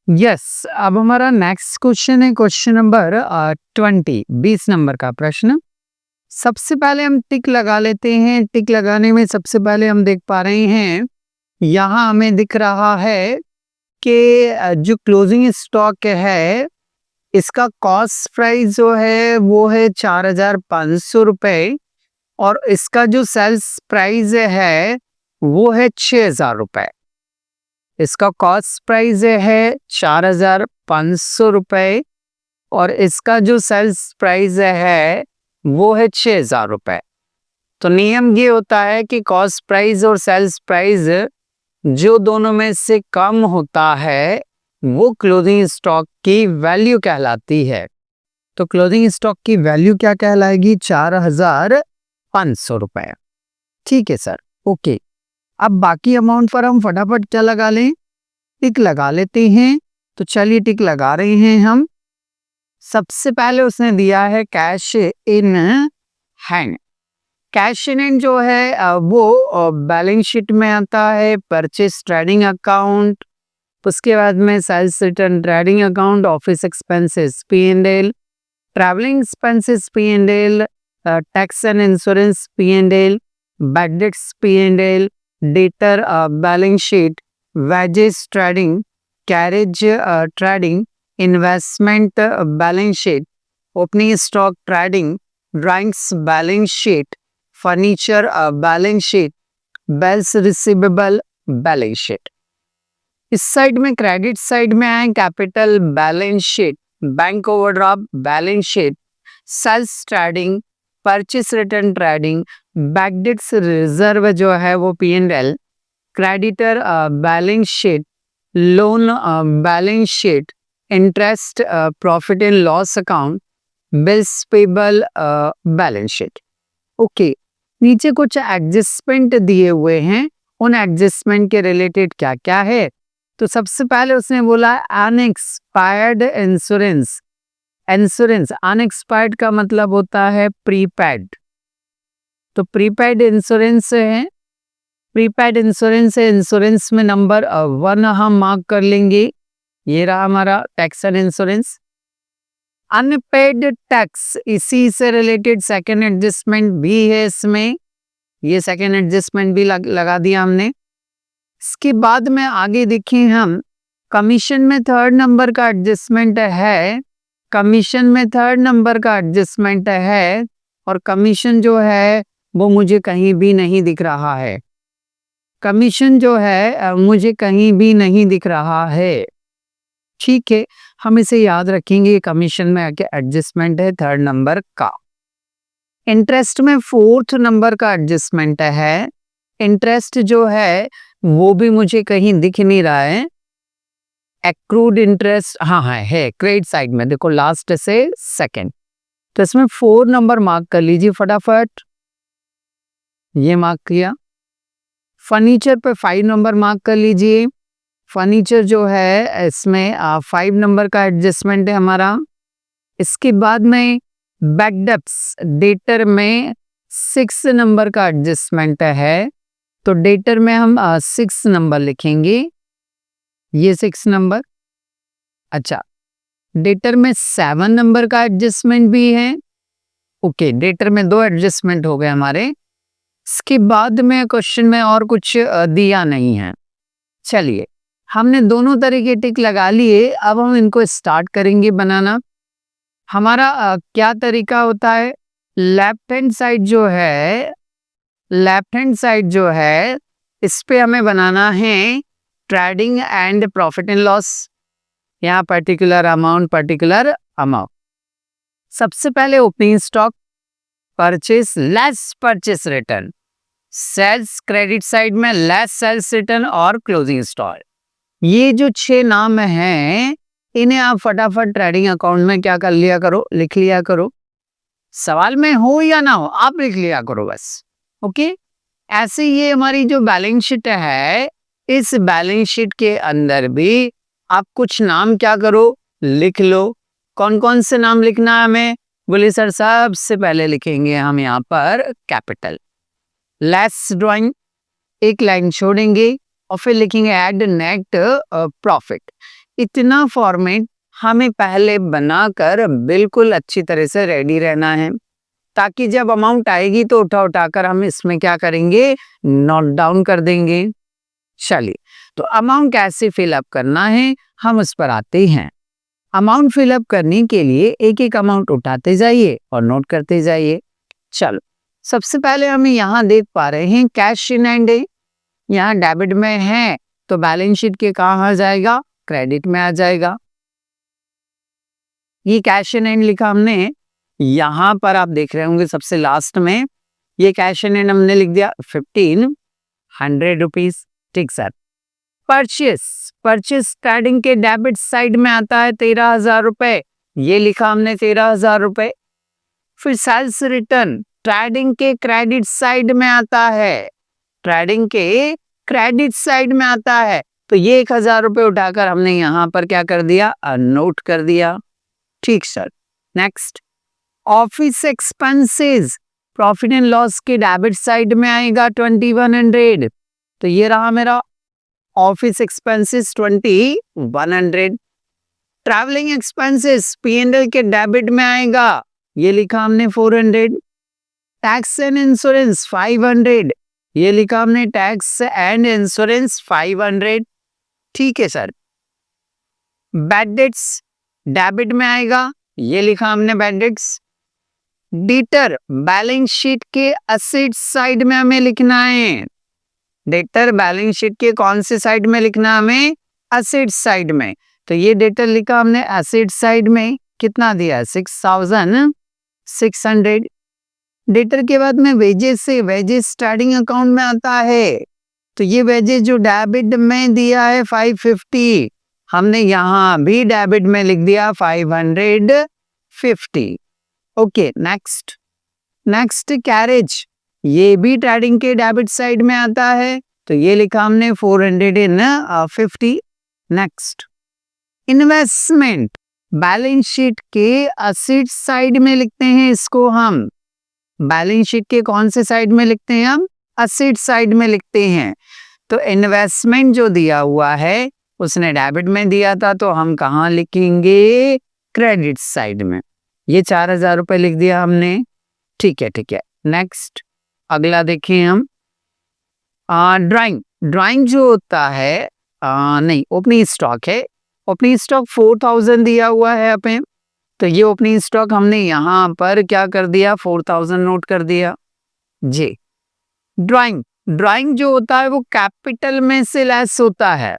Yes. अब हमारा next question है क्वेश्चन नंबर 20 नंबर का प्रश्न। सबसे पहले हम टिक लगा लेते हैं। टिक लगाने में सबसे पहले हम देख पा रहे हैं, यहाँ हमें दिख रहा है कि जो क्लोजिंग स्टॉक है इसका कॉस्ट प्राइस जो है वो है 4,500 रुपए और इसका जो सेल्स प्राइस है वो है 6,000 रुपए। इसका कॉस्ट प्राइस है 4,500 रुपए और इसका जो सेल्स प्राइस है वो है 6,000 रुपए। तो नियम ये होता है कि कॉस्ट प्राइस और सेल्स प्राइस जो दोनों में से कम होता है वो क्लोजिंग स्टॉक की वैल्यू कहलाती है। तो क्लोजिंग स्टॉक की वैल्यू क्या कहलाएगी? 4,500 रुपए। ठीक है सर, ओके। अब बाकी अमाउंट पर हम फटाफट क्या लगा लें? टिक लगा लेते हैं। तो चलिए टिक लगा रहे हैं हम। सबसे पहले उसने दिया है cash in hand. Cash in hand जो है वो बैलेंस शीट में आता है, परचेस ट्रेडिंग अकाउंट, उसके बाद में sales return trading account, office expenses P&L, travelling expenses P&L, tax and insurance P&L, bad debts P&L, debtor balance sheet, wages trading, carriage trading, investment balance sheet, opening stock trading, drawings balance sheet, furniture balance sheet, bills receivable balance sheet. इस side में credit side में आए capital balance sheet, bank overdraft balance sheet, sales trading, purchase return trading, bad debts reserve जो है वो P&L, creditor balance sheet, loan balance sheet, interest profit and loss account, bills payable balance sheet. Okay, नीचे कुछ adjustment दिए हुए हैं, उन adjustment के रिलेटेड क्या क्या है? तो सबसे पहले उसने बोला अनएक्सपायर्ड इंश्योरेंस। इंश्योरेंस अनएक्सपायर्ड का मतलब होता है प्रीपेड। तो प्रीपेड इंश्योरेंस है, प्रीपेड इंश्योरेंस है। इंश्योरेंस में नंबर 1 हम मार्क कर लेंगे। ये रहा हमारा tax and insurance. Unpaid tax, इसी से रिलेटेड सेकेंड एडजस्टमेंट भी है इसमें, ये सेकेंड एडजस्टमेंट भी लगा दिया हमने। इसके बाद में आगे देखें हम, कमीशन में 3rd नंबर का एडजस्टमेंट है। कमीशन में 3rd नंबर का एडजस्टमेंट है और कमीशन जो है वो मुझे कहीं भी नहीं दिख रहा है। कमीशन जो है मुझे कहीं भी नहीं दिख रहा है। ठीक है, हम इसे याद रखेंगे। कमीशन में आके एडजस्टमेंट है 3rd नंबर का। इंटरेस्ट में 4th नंबर का एडजस्टमेंट है। इंटरेस्ट जो है वो भी मुझे कहीं दिख नहीं रहा है। एक्रूड इंटरेस्ट हाँ है क्रेडिट साइड में, देखो लास्ट से सेकंड। तो इसमें 4 नंबर मार्क कर लीजिए फटाफट, ये मार्क किया। फर्नीचर पे 5 नंबर मार्क कर लीजिए। फर्नीचर जो है इसमें 5 नंबर का एडजस्टमेंट है हमारा। इसके बाद में बैकडेप्स डेटर में 6 नंबर का एडजस्टमेंट है। तो डेटर में हम 6 नंबर लिखेंगे, ये 6 नंबर। अच्छा, डेटर में 7 नंबर का एडजस्टमेंट भी है। ओके, डेटर में 2 एडजस्टमेंट हो गए हमारे। इसके बाद में क्वेश्चन में और कुछ दिया नहीं है। चलिए, हमने दोनों तरह के टिक लगा लिए, अब हम इनको स्टार्ट करेंगे बनाना। हमारा क्या तरीका होता है? लेफ्ट हैंड साइड जो है, लेफ्ट हैंड साइड जो है इस पे हमें बनाना है trading and profit and loss. यहाँ पर्टिकुलर अमाउंट। सबसे पहले opening stock, purchase less purchase return, sales credit side में लेस सेल्स रिटर्न और क्लोजिंग स्टॉक। ये जो 6 नाम हैं इन्हें आप फटाफट ट्रेडिंग अकाउंट में क्या कर लिया करो, लिख लिया करो। सवाल में हो या ना हो आप लिख लिया करो बस। ओके, ऐसे ये हमारी जो बैलेंस शीट है, इस बैलेंस शीट के अंदर भी आप कुछ नाम क्या करो, लिख लो। कौन कौन से नाम लिखना है हमें? बोले सर सबसे पहले लिखेंगे हम यहाँ पर कैपिटल, लेस ड्राइंग, एक लाइन छोड़ेंगे और फिर लिखेंगे एड नेट प्रॉफिट। इतना फॉर्मेट हमें पहले बनाकर बिल्कुल अच्छी तरह से रेडी रहना है, ताकि जब अमाउंट आएगी तो उठाकर हम इसमें क्या करेंगे, नोट डाउन कर देंगे। चलिए, तो अमाउंट कैसे फिलअप करना है हम उस पर आते हैं। अमाउंट फिलअप करने के लिए एक एक अमाउंट उठाते जाइए और नोट करते जाइए। चलो, सबसे पहले हम यहाँ देख पा रहे हैं कैश इन हैंड है, यहाँ डेबिट में है तो बैलेंस शीट के कहाँ आ जाएगा, क्रेडिट में आ जाएगा। ये कैश इन हैंड लिखा हमने, यहाँ पर आप देख रहे होंगे सबसे लास्ट में ये कैश इन हैंड हमने लिख दिया 1500 रुपीज। ठीक सर। परचेस स्टार्टिंग के डेबिट साइड में आता है 13,000 रुपए, ये लिखा हमने 13,000 रुपए। फिर सेल्स रिटर्न ट्रेडिंग के क्रेडिट साइड में आता है, ट्रेडिंग के क्रेडिट साइड में आता है, तो ये 1,000 रुपए उठाकर हमने यहाँ पर क्या कर दिया, नोट कर दिया। ठीक sir. Next, office expenses profit and loss के डेबिट साइड में आएगा 2100, तो ये रहा मेरा office expenses 2100। Travelling expenses P&L के डेबिट में आएगा, ये लिखा हमने 400। टैक्स एंड इंश्योरेंस 500, ये लिखा हमने टैक्स एंड इंश्योरेंस 500। ठीक है सर। बैड डेट्स डेबिट में आएगा, ये लिखा हमने bad debts. Debtor balance sheet के असेट साइड में हमें लिखना है, डेटर बैलेंस शीट के कौन से साइड में लिखना हमें, असेट साइड में, तो ये डेटर लिखा हमने असेट साइड में। कितना दिया, 6,600। डेटर के बाद में वेजेस से, वेजेस स्टार्टिंग अकाउंट में आता है, तो ये वेजेस जो डेबिट में दिया है 550, हमने यहाँ भी डेबिट में लिख दिया 550। ओके, नेक्स्ट कैरेज, ये भी ट्रेडिंग के डेबिट साइड में आता है, तो ये लिखा हमने 450। नेक्स्ट, इन्वेस्टमेंट बैलेंस शीट के असेट साइड में लिखते हैं इसको हम, बैलेंस शीट के कौन से साइड में लिखते हैं हम, असेट साइड में लिखते हैं। तो इन्वेस्टमेंट जो दिया हुआ है उसने डेबिट में दिया था, तो हम कहाँ लिखेंगे, क्रेडिट साइड में। ये 4,000 रुपए लिख दिया हमने। ठीक है। नेक्स्ट, अगला देखें हम, ड्राइंग जो होता है, नहीं, ओपनिंग स्टॉक है। ओपनिंग स्टॉक 4,000 दिया हुआ है हमें, तो ये ओपनिंग स्टॉक हमने यहाँ पर क्या कर दिया, 4,000 नोट कर दिया जी। ड्राइंग जो होता है वो कैपिटल में से लेस होता है,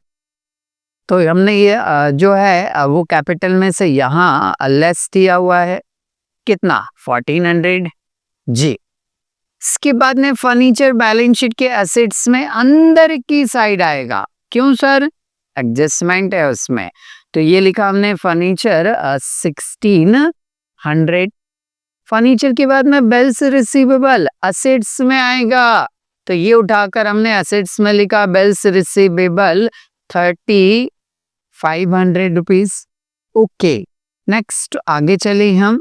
तो हमने ये जो है वो कैपिटल में से यहाँ लेस दिया हुआ है, कितना, 1,400 जी। इसके बाद में फर्नीचर बैलेंस शीट के एसेट्स में अंदर की साइड आएगा, क्यों सर, एडजस्टमेंट है उसमें, तो ये लिखा हमने फर्नीचर 1,600। फर्नीचर के बाद में बिल्स रिसीवेबल असेट्स में आएगा, तो ये उठाकर हमने असेट्स में लिखा bills receivable 3,500 rupees. Okay, next आगे चले हम।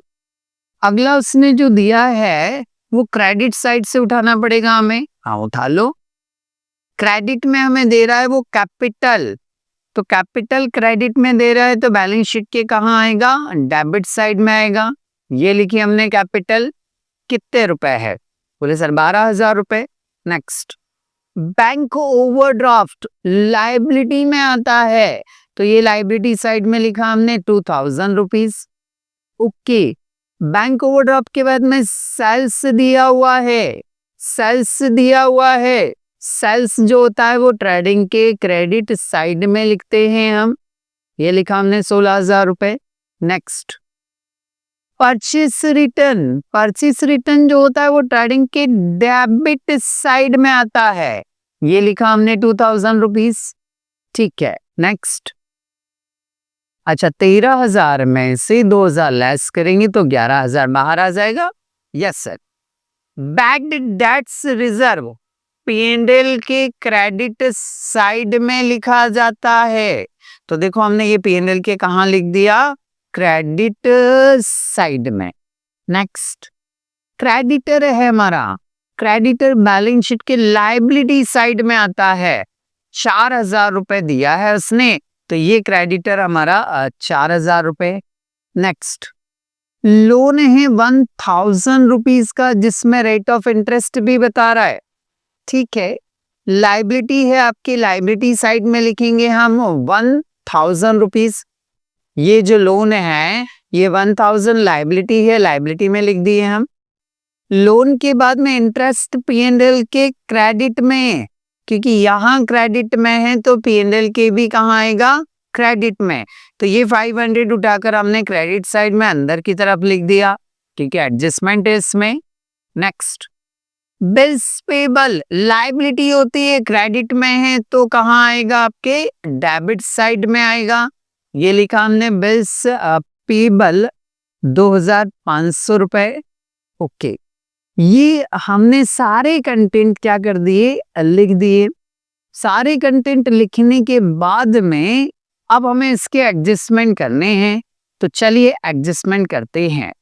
अगला उसने जो दिया है वो क्रेडिट साइड से उठाना पड़ेगा हमें, हाँ उठा लो। क्रेडिट में हमें दे रहा है वो कैपिटल, तो कैपिटल क्रेडिट में दे रहा है, तो बैलेंस शीट के कहाँ आएगा, डेबिट साइड में आएगा। ये लिखी हमने कैपिटल, कितने रुपए है, बोले सर 12,000 रुपए। नेक्स्ट, बैंक ओवरड्राफ्ट लाइबिलिटी में आता है, तो ये लाइबिलिटी साइड में लिखा हमने 2,000 रुपीज। ओके, बैंक ओवरड्राफ्ट के बाद में सेल्स दिया हुआ है, सेल्स जो होता है वो ट्रेडिंग के क्रेडिट साइड में लिखते हैं हम, ये लिखा हमने 16,000 रुपए। नेक्स्ट, परचेस रिटर्न जो होता है वो ट्रेडिंग के डेबिट साइड में आता है, ये लिखा हमने 2,000 रुपीज। ठीक है। नेक्स्ट, अच्छा 13,000 में से 2,000 लेस करेंगे तो 11,000 बाहर आ जाएगा। Yes sir. Bad debts reserve P&L के क्रेडिट साइड में लिखा जाता है, तो देखो हमने ये P&L के कहाँ लिख दिया, क्रेडिट साइड में। नेक्स्ट, क्रेडिटर है हमारा, क्रेडिटर बैलेंस शीट के लायबिलिटी साइड में आता है, 4,000 रुपए दिया है उसने, तो ये क्रेडिटर हमारा 4,000 रुपए। नेक्स्ट लोन है 1,000 रुपीज का, जिसमें रेट ऑफ इंटरेस्ट भी बता रहा है। ठीक है, लाइबिलिटी है आपकी, लाइबिलिटी साइड में लिखेंगे हम 1,000 रुपीज। ये जो लोन है ये 1,000 लाइबिलिटी है, लाइबिलिटी में लिख दिए हम। लोन के बाद में इंटरेस्ट P&L के क्रेडिट में, क्योंकि यहाँ क्रेडिट में है तो P&L के भी कहाँ आएगा, क्रेडिट में। तो ये 500 उठाकर हमने क्रेडिट साइड में अंदर की तरफ लिख दिया, क्योंकि एडजस्टमेंट है इसमें। नेक्स्ट बिल्स पेबल, लाइबिलिटी होती है, क्रेडिट में है तो कहाँ आएगा, आपके डेबिट साइड में आएगा। ये लिखा हमने बिल्स पेबल 2,500 रुपए। ओके, ये हमने सारे कंटेंट क्या कर दिए, लिख दिए। सारे कंटेंट लिखने के बाद में अब हमें इसके एडजस्टमेंट करने हैं, तो चलिए एडजस्टमेंट करते हैं।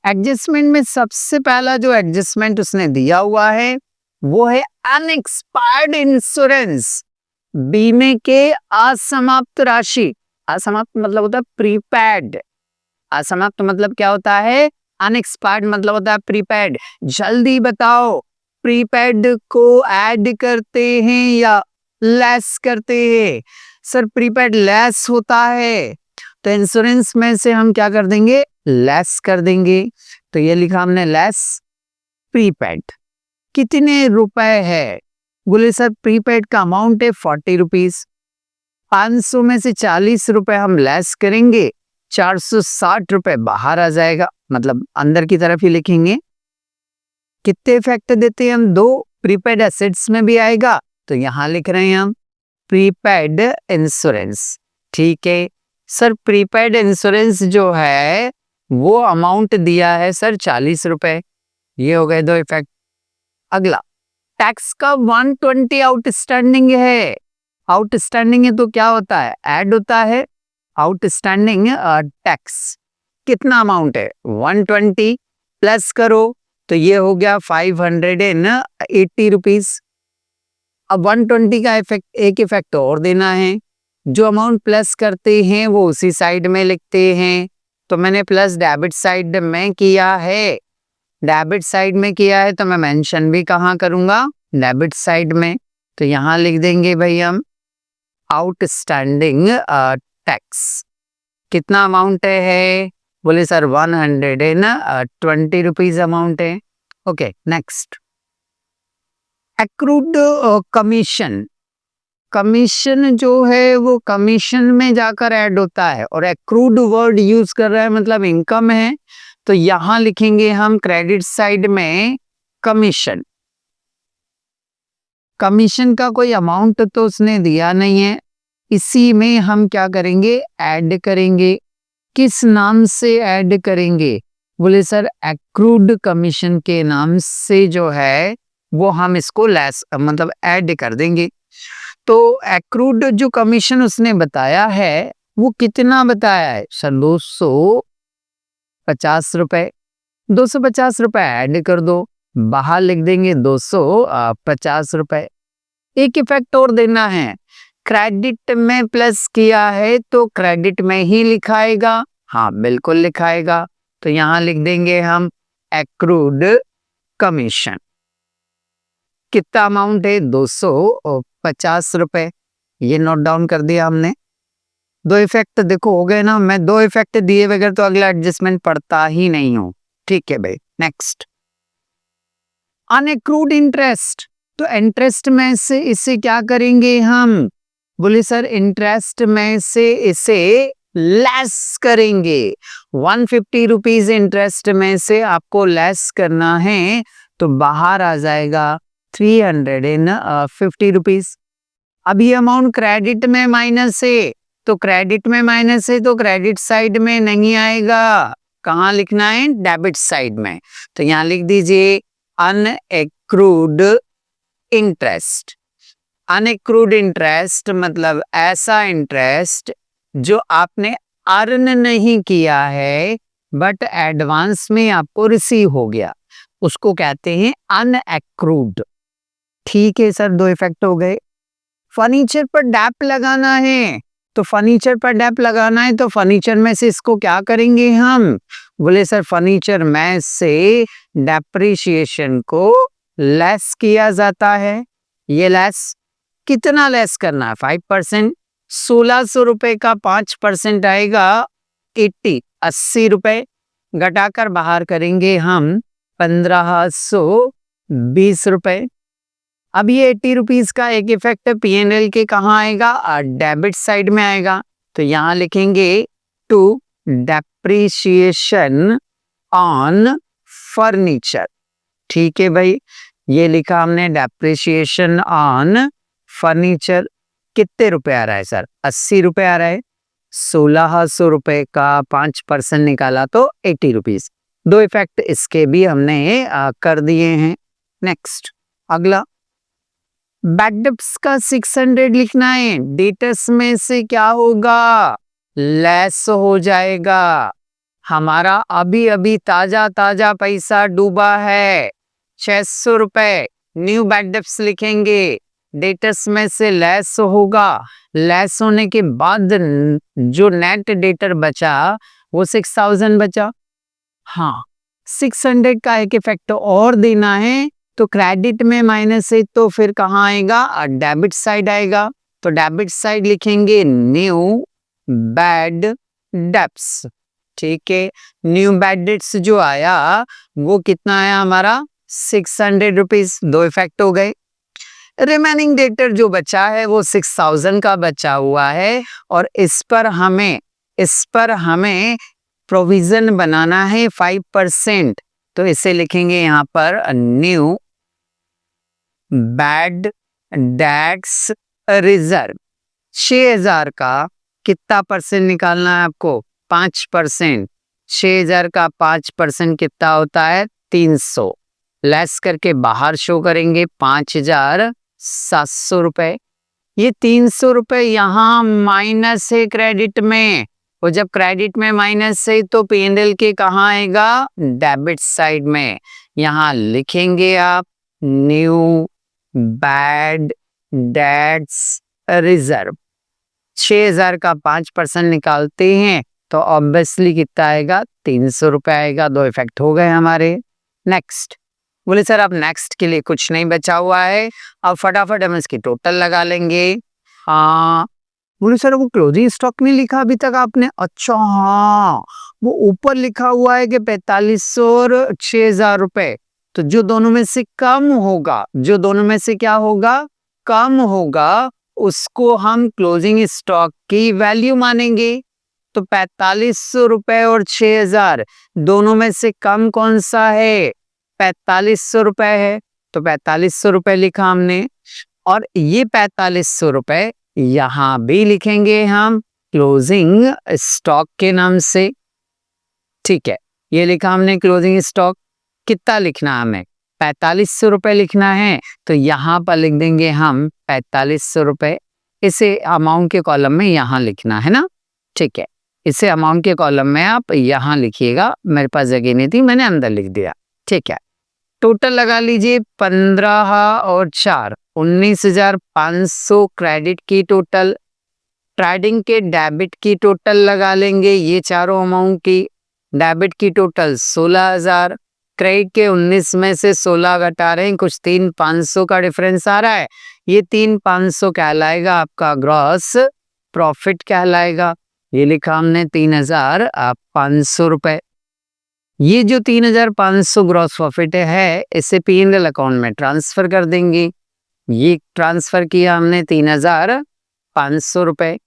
एडजस्टमेंट में सबसे पहला जो एडजस्टमेंट उसने दिया हुआ है वो है अनएक्सपायर्ड इंश्योरेंस, बीमे के असमाप्त राशि। असमाप्त मतलब होता है प्रीपेड, असमाप्त मतलब क्या होता है, अनएक्सपायर्ड मतलब होता है प्रीपेड। जल्दी बताओ, प्रीपेड को ऐड करते हैं या लेस करते हैं? सर प्रीपेड लेस होता है, तो इंश्योरेंस में से हम क्या कर देंगे, लेस कर देंगे। तो ये लिखा हमने लेस प्रीपेड। कितने रुपए है, बोले सर प्रीपेड का अमाउंट है 40 रुपीज। 500 में से 40 रुपए हम लेस करेंगे, 460 रुपए बाहर आ जाएगा, मतलब अंदर की तरफ ही लिखेंगे। कितने इफेक्ट देते हैं हम, 2 प्रीपेड एसेट्स में भी आएगा, तो यहां लिख रहे हैं हम प्रीपेड इंश्योरेंस। ठीक है सर, प्रीपेड इंश्योरेंस जो है वो अमाउंट दिया है सर 40 रुपए। ये हो गए 2 इफेक्ट। अगला टैक्स का 120 आउटस्टैंडिंग है। आउटस्टैंडिंग है तो क्या होता है, ऐड होता है आउटस्टैंडिंग टैक्स। कितना अमाउंट है, 120 प्लस करो तो ये हो गया 580 रुपीज। अब 120 का इफेक्ट, एक इफेक्ट और देना है, जो अमाउंट प्लस करते हैं वो उसी साइड में लिखते हैं। तो मैंने प्लस डेबिट साइड में किया है, डेबिट साइड में किया है तो मैं मेंशन भी कहाँ करूंगा, डेबिट साइड में। तो यहां लिख देंगे भाई हम आउटस्टैंडिंग टैक्स। कितना अमाउंट है, बोले सर 120 रुपीज अमाउंट है। Okay next accrued commission. Commission जो है वो कमीशन में जाकर ऐड होता है, और एक्रूड वर्ड यूज कर रहा है मतलब इनकम है, तो यहां लिखेंगे हम क्रेडिट साइड में कमीशन। कमीशन का कोई अमाउंट तो उसने दिया नहीं है, इसी में हम क्या करेंगे, ऐड करेंगे। किस नाम से ऐड करेंगे, बोले सर एक्रूड कमीशन के नाम से जो है वो हम इसको लेस मतलब ऐड कर देंगे। तो एक्रूड जो कमीशन उसने बताया है वो कितना बताया है सर, 250 रुपए। 250 रुपए ऐड कर दो, बाहर लिख देंगे 250 रुपए। एक इफेक्ट और देना है, क्रेडिट में प्लस किया है तो क्रेडिट में ही लिखाएगा, हाँ बिल्कुल लिखाएगा। तो यहां लिख देंगे हम एक्रूड कमीशन। कितना अमाउंट है, 250 रुपए। ये नोट डाउन कर दिया हमने। 2 इफेक्ट देखो हो गए ना, मैं 2 इफेक्ट दिए बगैर तो अगला एडजस्टमेंट पढ़ता ही नहीं हूं। ठीक है भाई, नेक्स्ट अनएक्रूड इंटरेस्ट। तो इंटरेस्ट में से इसे क्या करेंगे हम, बोले सर इंटरेस्ट में से इसे लेस करेंगे। 150 रुपीज इंटरेस्ट में से आपको लेस करना है, तो बाहर आ जाएगा 350 रुपीज। अब ये अमाउंट क्रेडिट में माइनस है, तो क्रेडिट में माइनस है तो क्रेडिट साइड में नहीं आएगा, कहाँ लिखना है, डेबिट साइड में। तो यहां लिख दीजिए अनएक्रूड इंटरेस्ट। अनएक्रूड इंटरेस्ट मतलब ऐसा इंटरेस्ट जो आपने अर्न नहीं किया है बट एडवांस में आपको रिसीव हो गया, उसको कहते हैं अनएक्रूड। ठीक है सर, 2 इफेक्ट हो गए। फर्नीचर पर डैप लगाना है, तो फर्नीचर पर डेप लगाना है तो फर्नीचर में से इसको क्या करेंगे हम? बोले सर फर्नीचर में से डेप्रिसिएशन को लेस किया जाता है। ये लेस कितना लेस करना है? 5%। 1600 रुपए का 5% आएगा 80 रुपए, घटाकर बाहर करेंगे हम 1520 रुपए। अब ये 80 रुपीज का एक इफेक्ट P&L के कहाँ आएगा? डेबिट साइड में आएगा। तो यहां लिखेंगे टू डेप्रिसिएशन ऑन फर्नीचर। ठीक है भाई, ये लिखा हमने डेप्रिसिएशन ऑन फर्नीचर। कितने रुपए आ रहा है सर? 80 रुपए आ रहा है। 1600 रुपए का 5% निकाला तो 80 रुपीज। दो इफेक्ट इसके भी हमने कर दिए हैं। नेक्स्ट अगला, बैड डेब्ट्स का 600 लिखना है। डेटर्स में से क्या होगा? लेस हो जाएगा। हमारा अभी अभी ताजा ताजा पैसा डूबा है 600 रुपए। न्यू बैड डेब्ट्स लिखेंगे, डेटर्स में से लेस होगा। लेस होने के बाद जो नेट डेटर बचा वो 6000 बचा। हाँ, 600 का एक इफेक्ट और देना है तो क्रेडिट में माइनस है तो फिर कहाँ आएगा? डेबिट साइड आएगा। तो डेबिट साइड लिखेंगे न्यू बैड डेब्ट्स। ठीक है, न्यू बैड डेब्ट्स जो आया वो कितना आया हमारा? 600 रुपीज। दो इफेक्ट हो गए। रिमेनिंग डेटर जो बचा है वो 6000 का बचा हुआ है और इस पर हमें प्रोविजन बनाना है 5%। तो इसे लिखेंगे यहाँ पर न्यू बैड डेब्ट्स रिजर्व। 6000 का कितना परसेंट निकालना है आपको? 5%। 6000 का 5% कितना होता है? 300। लेस करके बाहर शो करेंगे 5700 रुपए। ये 300 रुपए यहाँ माइनस है क्रेडिट में, और जब क्रेडिट में माइनस है तो P&L के कहाँ आएगा? डेबिट साइड में। यहाँ लिखेंगे आप न्यू बैड डेब्ट्स रिजर्व। 6000 का 5% निकालते हैं तो ऑब्वियसली कितना आएगा? 300 रुपए आएगा। दो इफेक्ट हो गए हमारे। नेक्स्ट, बोले सर अब नेक्स्ट के लिए कुछ नहीं बचा हुआ है, अब फटाफट हम इसकी टोटल लगा लेंगे। हाँ, बोले सर वो क्लोजिंग स्टॉक नहीं लिखा अभी तक आपने? अच्छा हाँ, वो ऊपर लिखा हुआ है कि 4500 और 6000 रुपए। तो जो दोनों में से कम होगा, जो दोनों में से क्या होगा? कम होगा, उसको हम क्लोजिंग स्टॉक की वैल्यू मानेंगे। तो 4500 रुपए और 6000 दोनों में से कम कौन सा है? 4500 रुपए है। तो 4500 रुपए लिखा हमने, और ये 4500 रुपए यहां भी लिखेंगे हम क्लोजिंग स्टॉक के नाम से। ठीक है, ये लिखा हमने क्लोजिंग स्टॉक। कितना लिखना हमें? 4500 रुपए लिखना है तो यहां पर लिख देंगे हम 4500 रुपए। इसे अमाउंट के कॉलम में यहां लिखना है ना। ठीक है, इसे अमाउंट के कॉलम में आप यहां लिखिएगा, मेरे पास जगह नहीं थी, मैंने अंदर लिख दिया। ठीक है, टोटल लगा लीजिए 15 और 4 19,500 क्रेडिट की टोटल। ट्रेडिंग के डेबिट की टोटल लगा लेंगे, ये चारों अमाउंट की। डेबिट की टोटल 16,000, क्रेडिट के 19 में से 16 घटा रहे हैं, कुछ 3,500 का डिफरेंस आ रहा है। ये 3,500 कहलाएगा आपका ग्रॉस प्रॉफिट कहलाएगा। ये लिखा हमने 3,500 रुपए। ये जो 3,500 ग्रॉस प्रॉफिट है इसे P&L अकाउंट में ट्रांसफर कर देंगे। ये ट्रांसफर किया हमने 3,500 रुपए।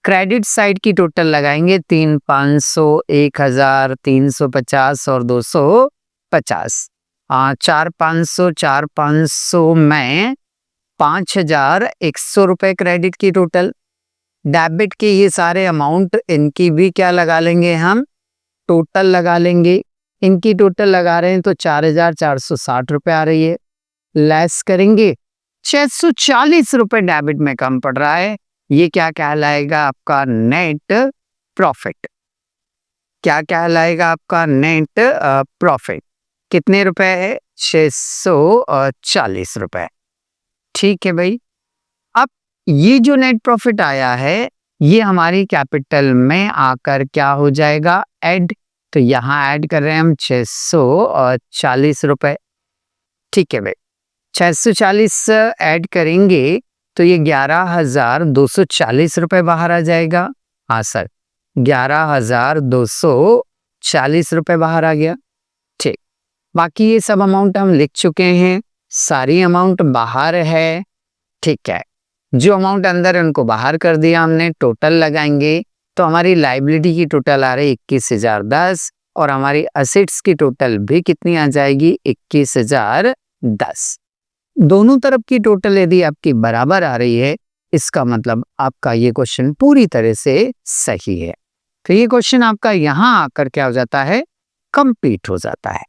क्रेडिट साइड की टोटल लगाएंगे 3,500, 1,000, 350 और 250। 4,500, 4,500 में 5,100 रुपए क्रेडिट की टोटल। डेबिट के ये सारे अमाउंट, इनकी भी क्या लगा लेंगे हम? टोटल लगा लेंगे। इनकी टोटल लगा रहे हैं तो 4,460 रुपए आ रही है। लेस करेंगे 640 रुपए डेबिट में कम पड़ रहा है। ये क्या कहलाएगा? आपका नेट प्रॉफिट। क्या कहलाएगा आपका? Net profit. कितने रुपए है? 640 रुपए। ठीक है भाई, अब ये जो नेट प्रॉफिट आया है ये हमारी कैपिटल में आकर क्या हो जाएगा, ऐड। तो यहाँ ऐड कर रहे हैं हम 640 रुपए। ठीक है भाई, 640 ऐड करेंगे तो ये 11,240 रुपए बाहर आ जाएगा। हाँ सर, 11,240 रुपए बाहर आ गया। ठीक, बाकी ये सब अमाउंट हम लिख चुके हैं, सारी अमाउंट बाहर है। ठीक है, जो अमाउंट अंदर है उनको बाहर कर दिया हमने। टोटल लगाएंगे तो हमारी लाइबिलिटी की टोटल आ रही 21,010 और हमारी असेट्स की टोटल भी कितनी आ जाएगी, 21,010। दोनों तरफ की टोटल यदि आपकी बराबर आ रही है, इसका मतलब आपका ये क्वेश्चन पूरी तरह से सही है। तो ये क्वेश्चन आपका यहाँ आकर क्या हो जाता है, कंप्लीट हो जाता है।